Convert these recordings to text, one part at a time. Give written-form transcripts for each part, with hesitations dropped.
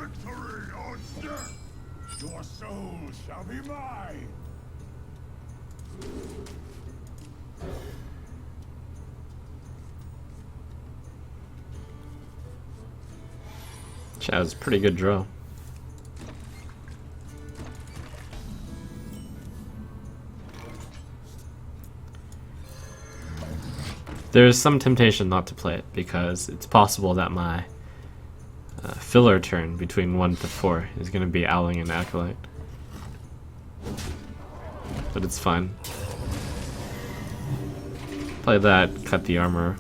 Victory or death! Your soul shall be mine! That was a pretty good draw. There's some temptation not to play it because it's possible that my filler turn between 1 to 4 is going to be Owling and Acolyte. But it's fine. Play that, cut the armor.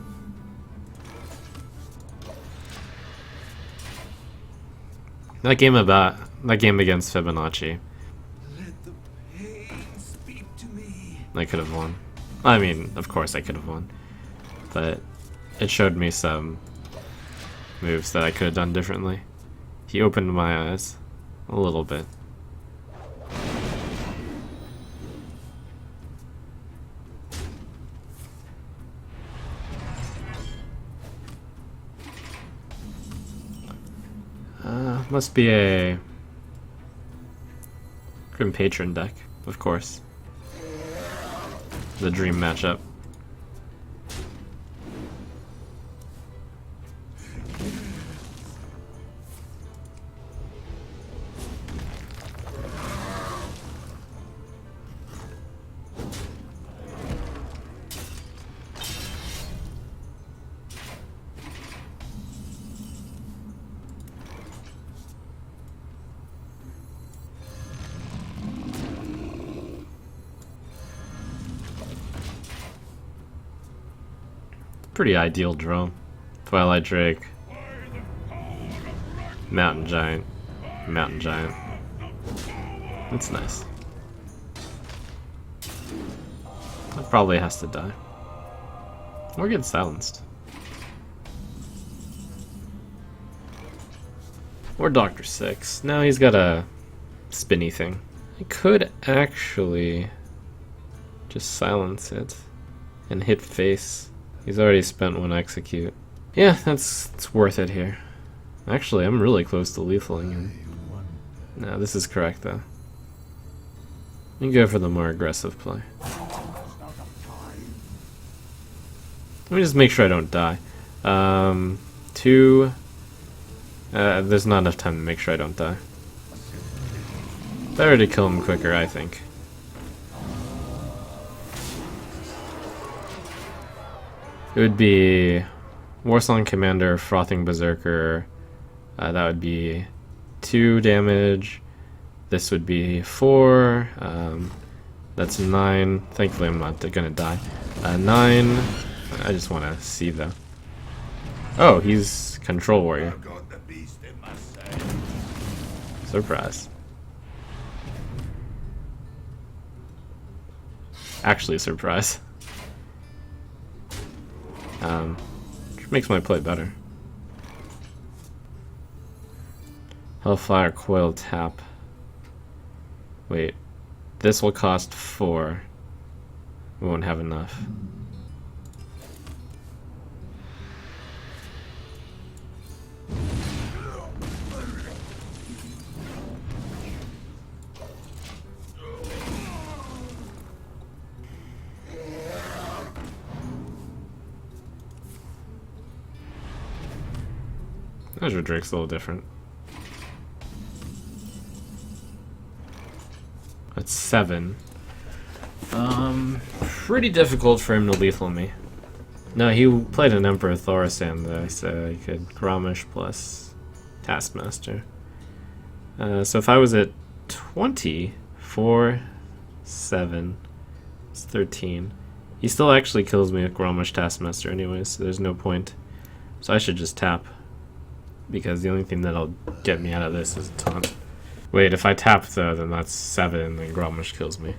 That game against Fibonacci, Let the pain speak to me. I could have won. I mean, of course I could have won. But it showed me some moves that I could have done differently. He opened my eyes a little bit. Must be a Grim Patron deck, of course. The dream matchup. Pretty ideal draw. Twilight Drake, Mountain Giant, Mountain Giant. That's nice. That probably has to die. Or get silenced. Or Dr. Six. No, he's got a spinny thing. I could actually just silence it and hit face. He's already spent 1 execute. Yeah, it's worth it here. Actually, I'm really close to lethaling him. No, this is correct though. Let me go for the more aggressive play. Let me just make sure I don't die. 2... there's not enough time to make sure I don't die. Better to kill him quicker, I think. It would be Warsong Commander, Frothing Berserker. That would be 2 damage. This would be 4. That's 9. Thankfully, I'm not gonna die. 9. I just want to see though. Oh, he's Control Warrior. Surprise. Actually, surprise. Which makes my play better. Hellfire Coil tap. Wait, this will cost 4. We won't have enough. Azure Drake's a little different. That's 7. Pretty difficult for him to lethal me. No, he played an Emperor Thorsan though, so he could Grommash plus Taskmaster. So if I was at 20, 4, 7, it's 13. He still actually kills me with Grommash Taskmaster anyways, so there's no point. So I should just tap. Because the only thing that'll get me out of this is a taunt. Wait, if I tap though, then that's 7 and then Grommash kills me.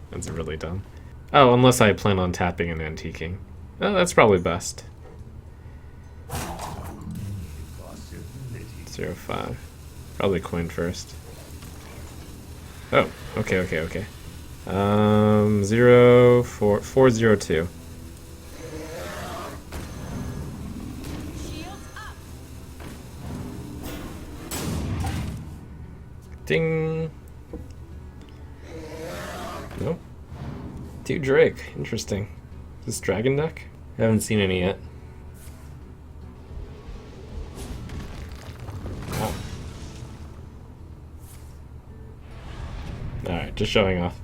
That's really dumb. Oh, unless I plan on tapping and antiquing. Oh, that's probably best. 0-5. Probably coin first. Oh, okay. 0-4-4-0-2. Ding! Nope. 2 Drake. Interesting. Is this Dragon deck? I haven't seen any yet. Wow. Alright, just showing off.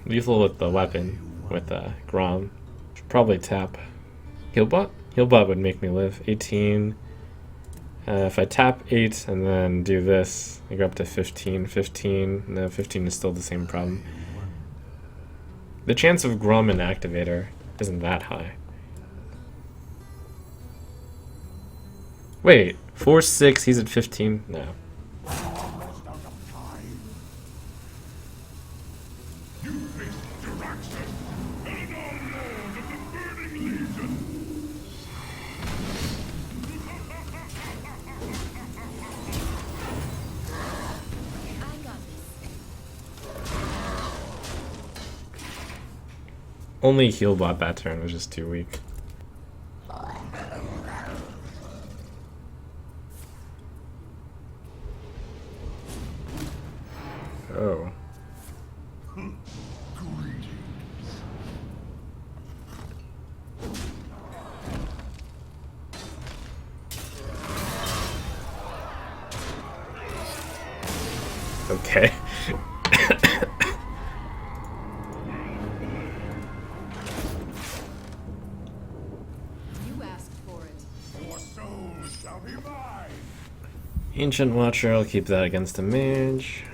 Lethal with the weapon, with Grom. Should probably tap. Healbot? Healbot would make me live. 18. If I tap 8 and then do this, I go up to 15. 15. No, 15 is still the same problem. The chance of Grom and Activator isn't that high. Wait, 4, 6, he's at 15? No. Only Healbot that turn was just too weak. Oh. Okay. Ancient Watcher, I'll keep that against a mage.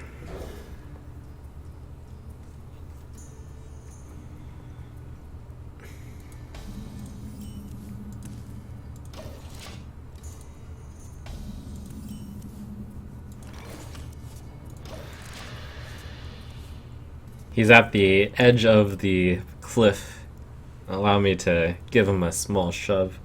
He's at the edge of the cliff. Allow me to give him a small shove.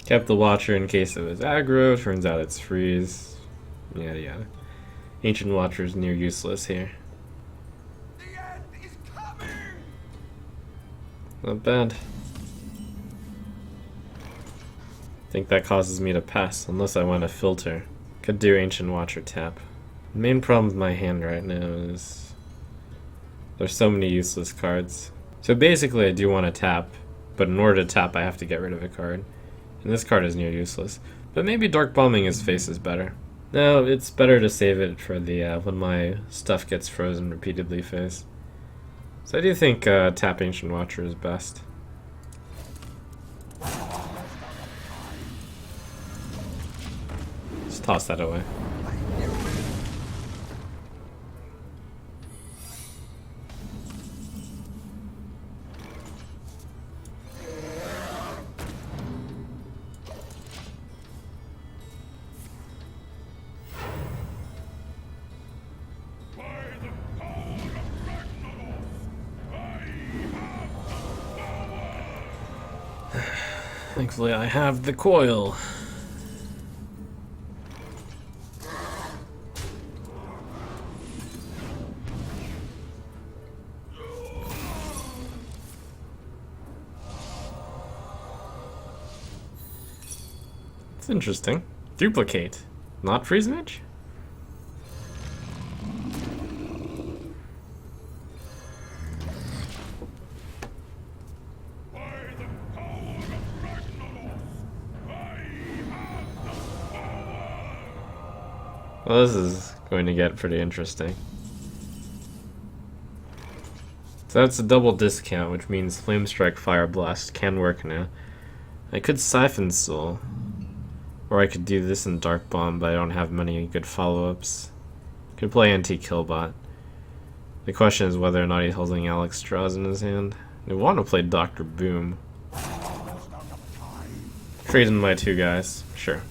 Kept the Watcher in case it was aggro, turns out it's freeze. Yada yada. Ancient Watcher's near useless here. The end is coming! Not bad. Think that causes me to pass, unless I want to filter. Could do Ancient Watcher tap. The main problem with my hand right now is there's so many useless cards. So basically I do want to tap, but in order to tap I have to get rid of a card. And this card is near useless. But maybe Dark Bombing his face is better. No, it's better to save it for the when my stuff gets frozen repeatedly phase. So I do think tap Ancient Watcher is best. Just toss that away. Thankfully I have the coil. It's interesting. Duplicate. Not freeze mage? Well, this is going to get pretty interesting. So that's a double discount, which means Flame Strike Fire Blast can work now. I could Siphon Soul, or I could do this in Dark Bomb, but I don't have many good follow-ups. Could play Anti-Killbot. The question is whether or not he's holding Alex Strauss in his hand. I want to play Dr. Boom. Trade in my 2 guys, sure.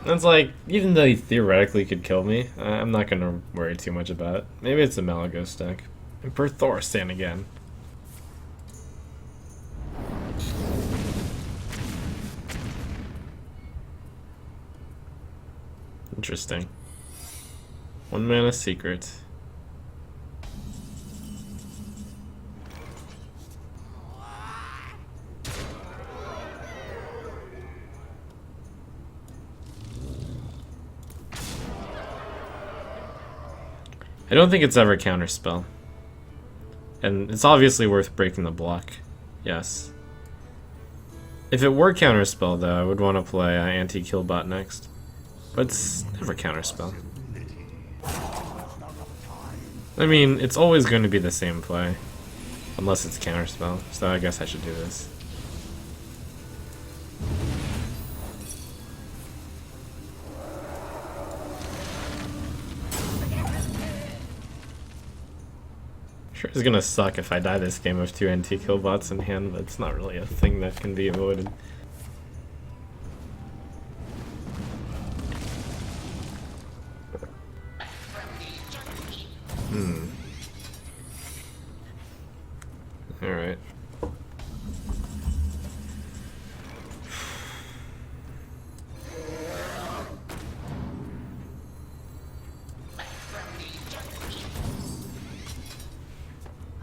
It's like, even though he theoretically could kill me, I'm not gonna worry too much about it. Maybe it's a Malagos deck. Emperor Thorstein again. Interesting. 1 mana secret. I don't think it's ever counterspell. And it's obviously worth breaking the block. Yes. If it were counterspell, though, I would want to play anti-killbot next. But it's never counterspell. I mean, it's always going to be the same play. Unless it's counterspell. So I guess I should do this. Sure, it's gonna suck if I die this game with 2 anti-kill bots in hand, but it's not really a thing that can be avoided. Alright.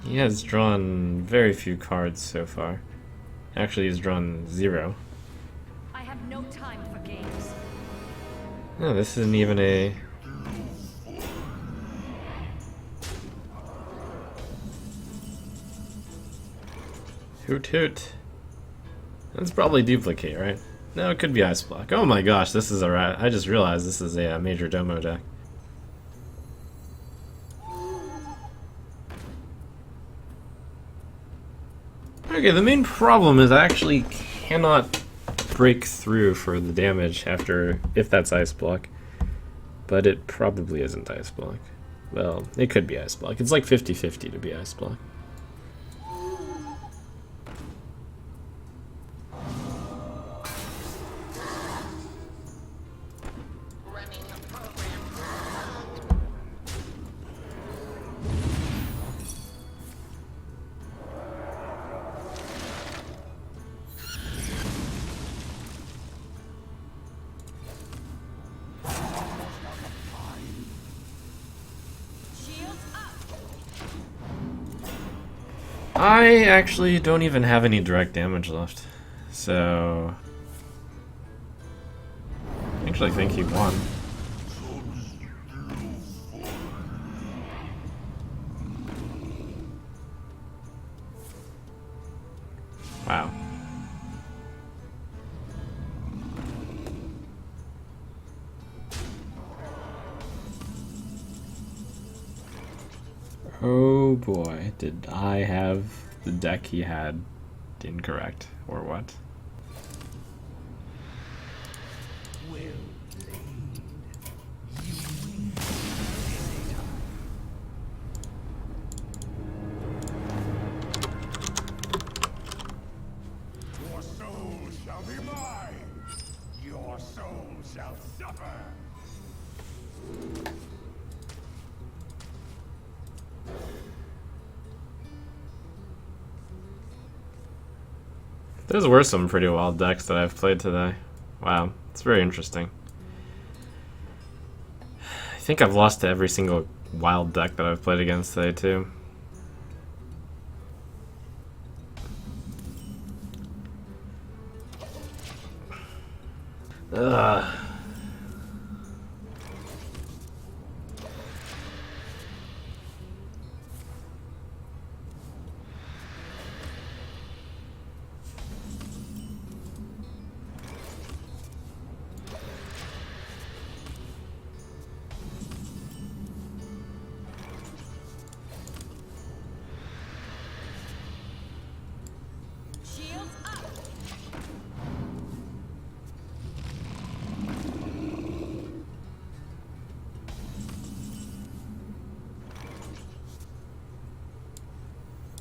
He has drawn very few cards so far. Actually, he's drawn 0. I have no time for games. No, this isn't even a... Hoot hoot. That's probably duplicate, right? No, it could be Ice Block. Oh my gosh, this is a rat. I just realized this is a Major Domo deck. Okay, the main problem is I actually cannot break through for the damage after, if that's Ice Block. But it probably isn't Ice Block. Well, it could be Ice Block. It's like 50-50 to be Ice Block. I actually don't even have any direct damage left, so I actually think he won. Wow. Oh boy, did I have the deck he had incorrect, or what? Your soul shall be mine. Your soul shall suffer. Those were some pretty wild decks that I've played today. Wow, it's very interesting. I think I've lost to every single wild deck that I've played against today, too. Ugh. Shields up.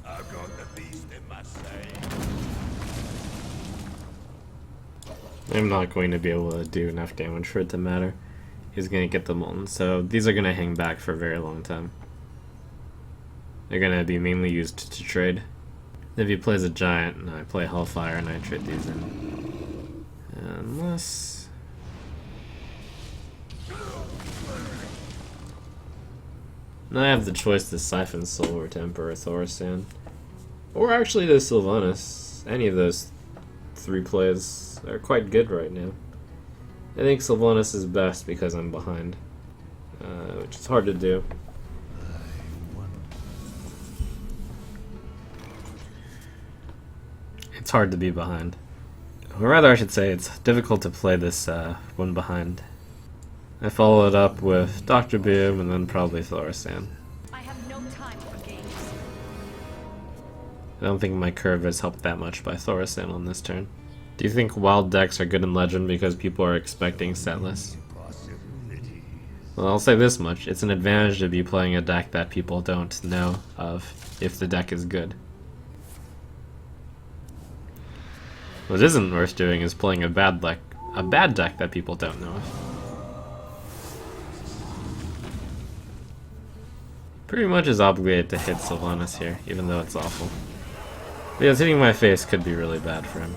I've got the beast in my sight. I'm not going to be able to do enough damage for it to matter. He's going to get the Molten, so these are going to hang back for a very long time. They're going to be mainly used to trade. If he plays a Giant, and I play Hellfire, and I trade these in. Unless... Now I have the choice to Siphon Soul or to Emperor Thorsan. Or actually to Sylvanas. Any of those three plays are quite good right now. I think Sylvanas is best because I'm behind. Which is hard to do. It's hard to be behind. Or rather, I should say, it's difficult to play this one behind. I follow it up with Dr. Boom and then probably Thorsan. I have no time for games. I don't think my curve is helped that much by Thorsan on this turn. Do you think wild decks are good in Legend because people are expecting setless? Well, I'll say this much. It's an advantage to be playing a deck that people don't know of if the deck is good. What isn't worth doing is playing a bad deck that people don't know of. Pretty much is obligated to hit Sylvanas here, even though it's awful. Because hitting my face could be really bad for him.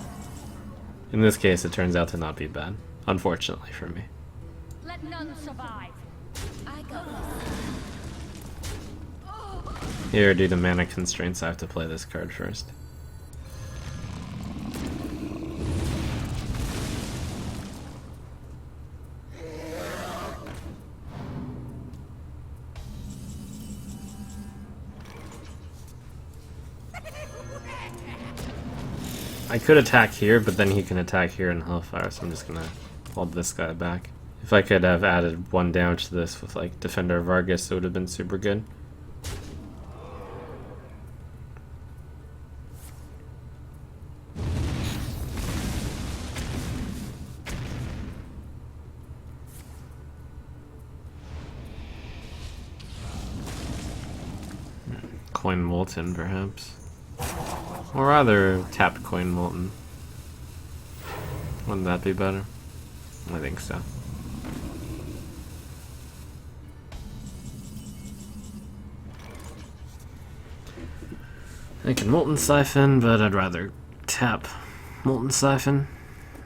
In this case, it turns out to not be bad, unfortunately for me. Let none survive. I got Here, due to mana constraints, I have to play this card first. I could attack here, but then he can attack here in Hellfire, so I'm just gonna hold this guy back. If I could have added 1 damage to this with like Defender of Argus, it would have been super good. Coin Molten, perhaps. Or rather, tap Coin Molten. Wouldn't that be better? I think so. I can Molten Siphon, but I'd rather tap Molten Siphon.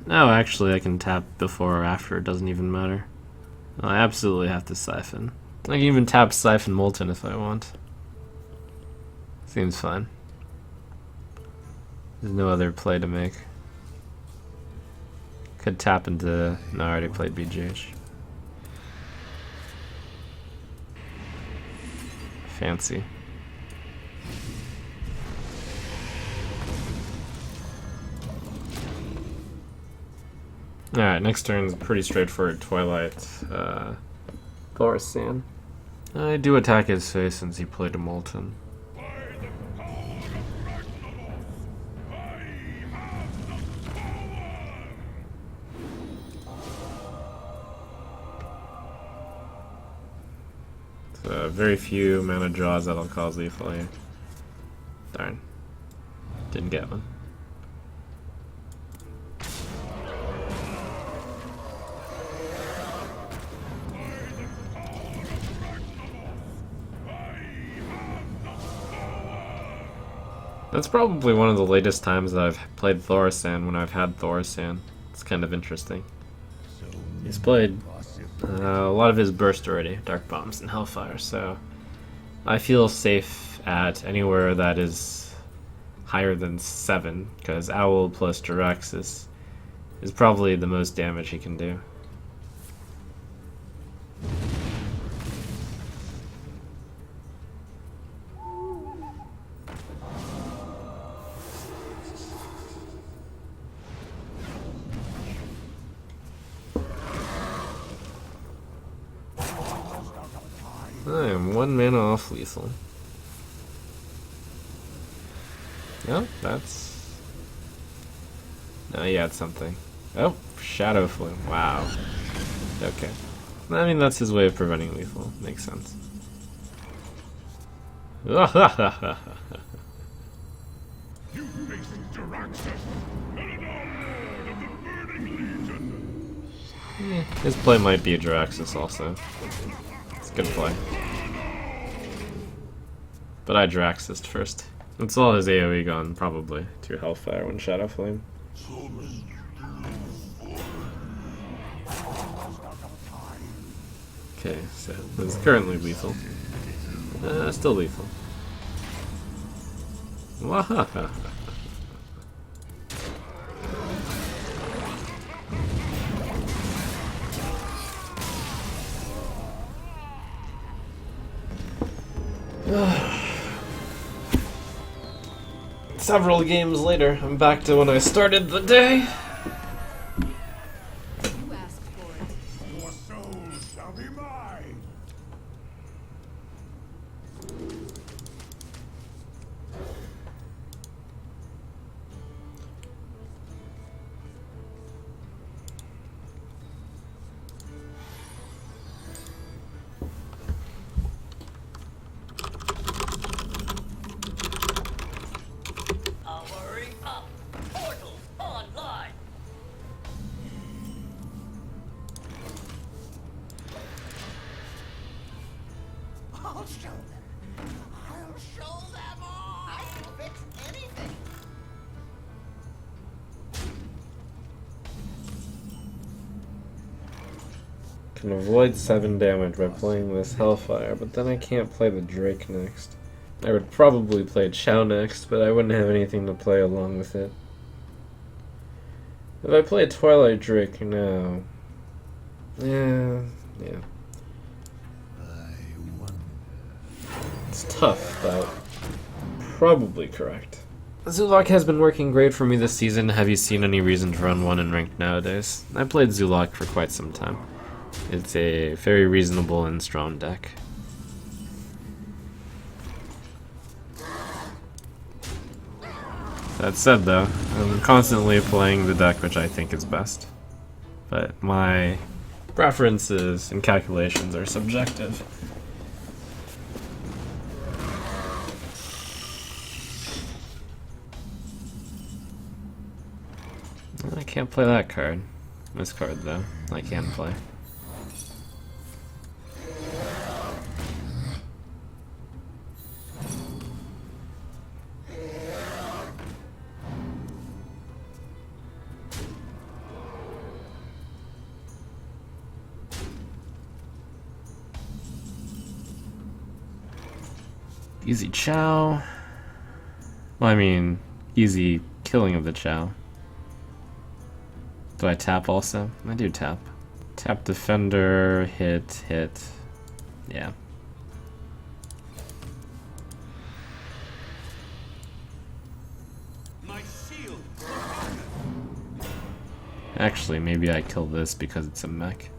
No, actually I can tap before or after, it doesn't even matter. I absolutely have to Siphon. I can even tap Siphon Molten if I want. Seems fine. There's no other play to make. Could tap into... No, I already played BGH. Fancy. Alright, next turn is pretty straightforward. Twilight. Thorsan. I do attack his face since he played a Molten. Very few mana draws that'll cause lethal here. Darn. Didn't get one. That's probably one of the latest times that I've played Thorsan when I've had Thorsan. It's kind of interesting. He's played a lot of his burst already, Dark Bombs and Hellfire, so I feel safe at anywhere that is higher than 7, because Owl plus Durex is probably the most damage he can do. I am 1 mana off lethal. No, that's... No, he had something. Oh, Shadow Flume. Wow. Okay. I mean, that's his way of preventing lethal. Makes sense. You face Jaraxxus, Eladon, Lord of the Burning Legion. His play might be Jiraxis also. It's a good play. But I Jiraxis first. It's all his AoE gone, probably, to Hellfire when Shadow Flame. Okay, so it's currently lethal. Still lethal. Wahaha. Several games later, I'm back to when I started the day. You asked for it. Your soul shall be mine. Powering up. Portal online. I'll show them. I'll show them all. I can fix anything. Can avoid 7 damage by playing this Hellfire, but then I can't play the Drake next. I would probably play Chow next, but I wouldn't have anything to play along with it. If I play Twilight Drake now... Yeah. It's tough, but probably correct. Zulok has been working great for me this season. Have you seen any reason to run one in ranked nowadays? I played Zulok for quite some time. It's a very reasonable and strong deck. That said though, I'm constantly playing the deck which I think is best. But my preferences and calculations are subjective. I can't play that card. This card though, I can play. Easy Chow. Well, I mean, easy killing of the Chow. Do I tap also? I do tap. Tap defender, hit. Yeah. My shield. Actually, maybe I kill this because it's a mech.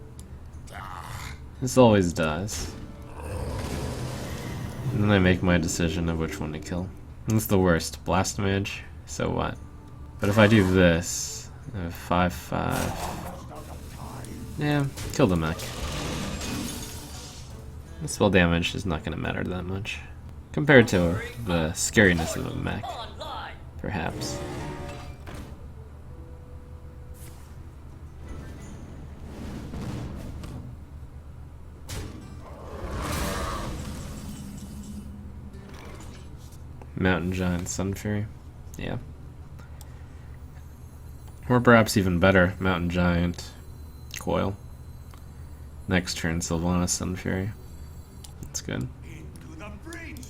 This always does. And then I make my decision of which one to kill. It's the worst. Blast Mage, so what? But if I do this, 5/5. Yeah, kill the mech. The spell damage is not going to matter that much. Compared to the scariness of a mech, Online. perhaps. Mountain Giant Sun Fury. Yeah. Or perhaps even better, Mountain Giant Coil. Next turn, Sylvanas Sun Fury. That's good. Into the breach.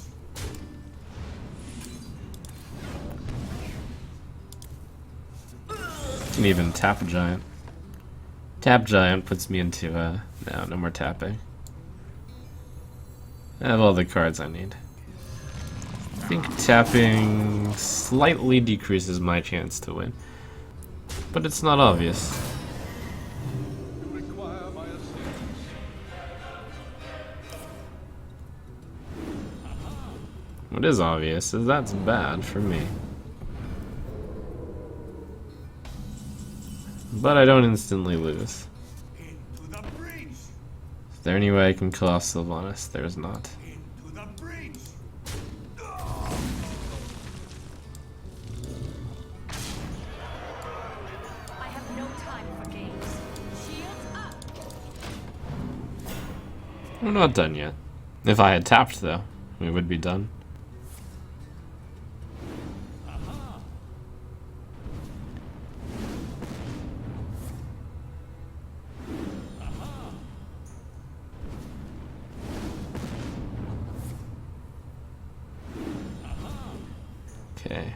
Can even tap a Giant. Tap Giant puts me into, no more tapping. I have all the cards I need. I think tapping slightly decreases my chance to win. But it's not obvious. You require my assistance. What is obvious is that's bad for me. But I don't instantly lose. Into the breach. Is there any way I can kill off Sylvanas? There's not. Into the breach. I have no time for games. Shields up. We're not done yet. If I had tapped, though, we would be done. Okay.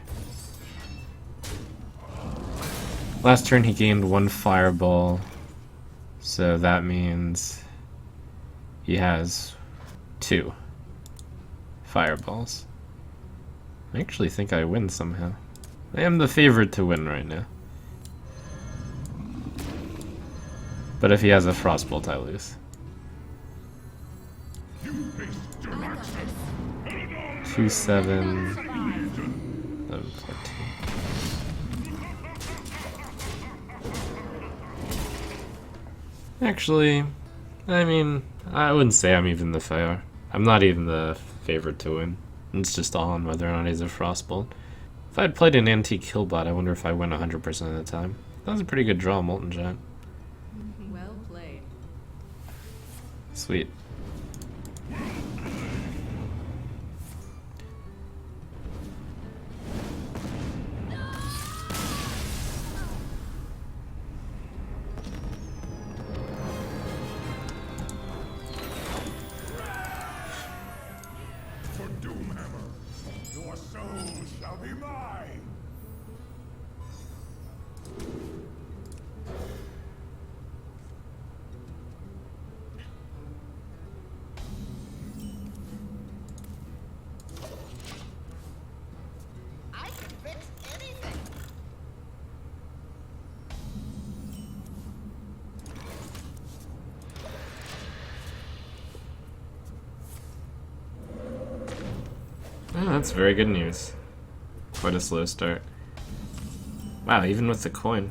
Last turn he gained 1 fireball, so that means he has 2 fireballs. I actually think I win somehow. I am the favorite to win right now. But if he has a frostbolt, I lose. 2, 7, 11, 14. Actually, I mean, I wouldn't say I'm even the fair. I'm not even the favorite to win. It's just all on whether or not he's a frostbolt. If I had played an antique killbot, I wonder if I win 100% of the time. That was a pretty good draw, Molten Giant. Well played. Sweet. For Doomhammer, your soul shall be mine. I can fix anything. Oh, that's very good news. Quite a slow start. Wow, even with the coin.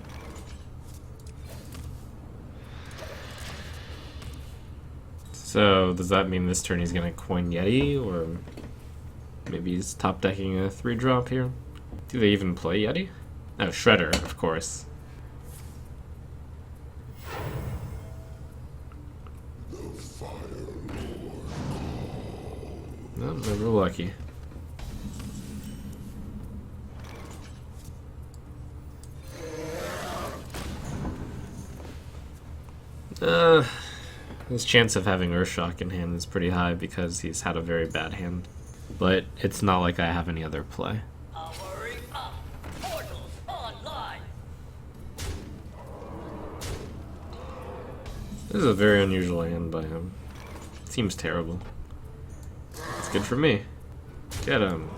So, does that mean this turn he's gonna coin Yeti, or maybe he's top decking a 3-drop here? Do they even play Yeti? Oh, Shredder, of course. No, never lucky. His chance of having Earthshock in hand is pretty high because he's had a very bad hand. But it's not like I have any other play. Powering up. Portals online. This is a very unusual hand by him. Seems terrible. It's good for me. Get him.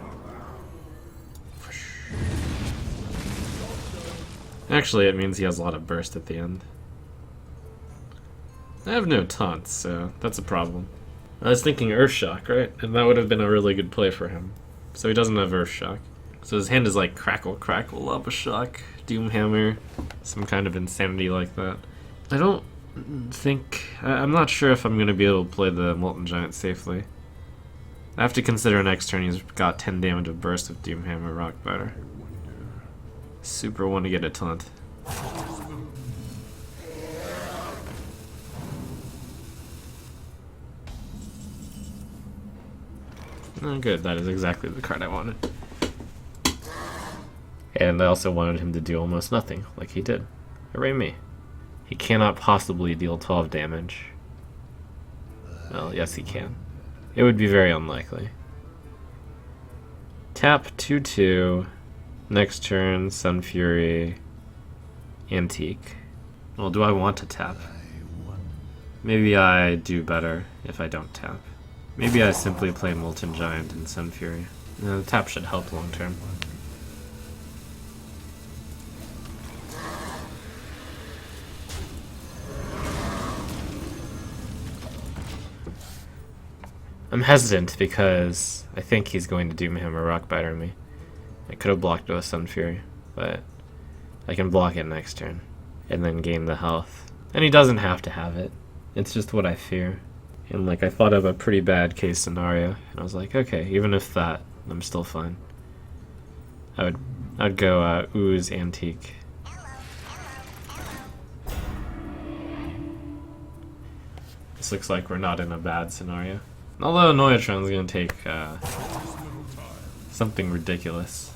Actually, it means he has a lot of burst at the end. I have no taunts, so that's a problem. I was thinking Earthshock, right? And that would have been a really good play for him. So he doesn't have Earthshock. So his hand is like Crackle, Crackle, Lava Shock, Doomhammer, some kind of insanity like that. I don't think... I'm not sure if I'm going to be able to play the Molten Giant safely. I have to consider next turn he's got 10 damage of burst with Doomhammer Rockbiter. Super want to get a taunt. Oh, good, that is exactly the card I wanted. And I also wanted him to do almost nothing, like he did. Hooray me. He cannot possibly deal 12 damage. Well, yes he can. It would be very unlikely. Tap 2/2. Next turn, Sun Fury, Antique. Well, do I want to tap? Maybe I do better if I don't tap. Maybe I simply play Molten Giant and Sun Fury. The tap should help long term. I'm hesitant because I think he's going to Doomhammer Rockbiter me. I could have blocked with Sun Fury, but I can block it next turn and then gain the health. And he doesn't have to have it. It's just what I fear. And like I thought of a pretty bad case scenario, and I was like, okay, even if that, I'm still fine. I'd go Ooze Antique. This looks like we're not in a bad scenario. Although Noyatron's gonna take something ridiculous.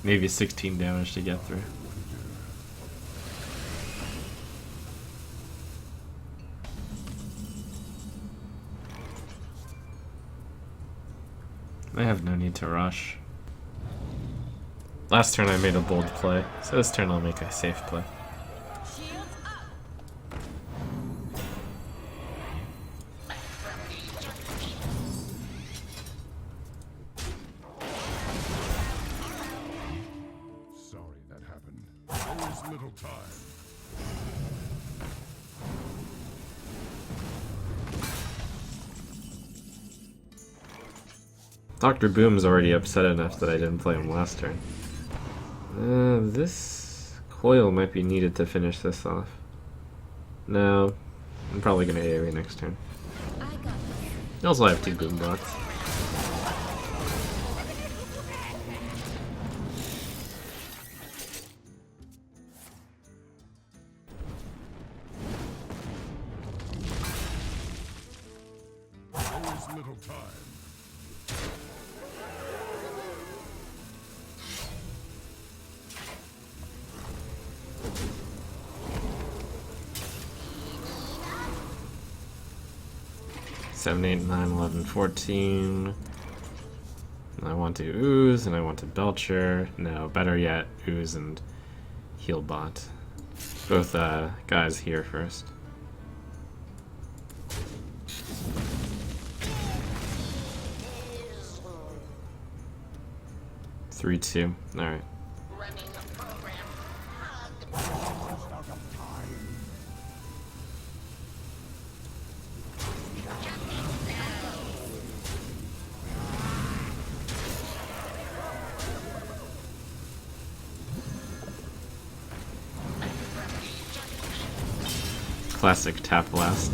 Maybe 16 damage to get through. I have no need to rush. Last turn I made a bold play, so this turn I'll make a safe play. Shields up. Sorry that happened. There's little time. Dr. Boom's already upset enough that I didn't play him last turn. This coil might be needed to finish this off. No, I'm probably gonna AoE next turn. I got this. I also have 2 Boom bots. There's little time. Seven, 8, 9, 11, 14. I want to Ooze and I want to Belcher. No, better yet, Ooze and Healbot. Both guys here first. Three, 2. Alright. Running the program. Almost out of time. Classic Tap Blast.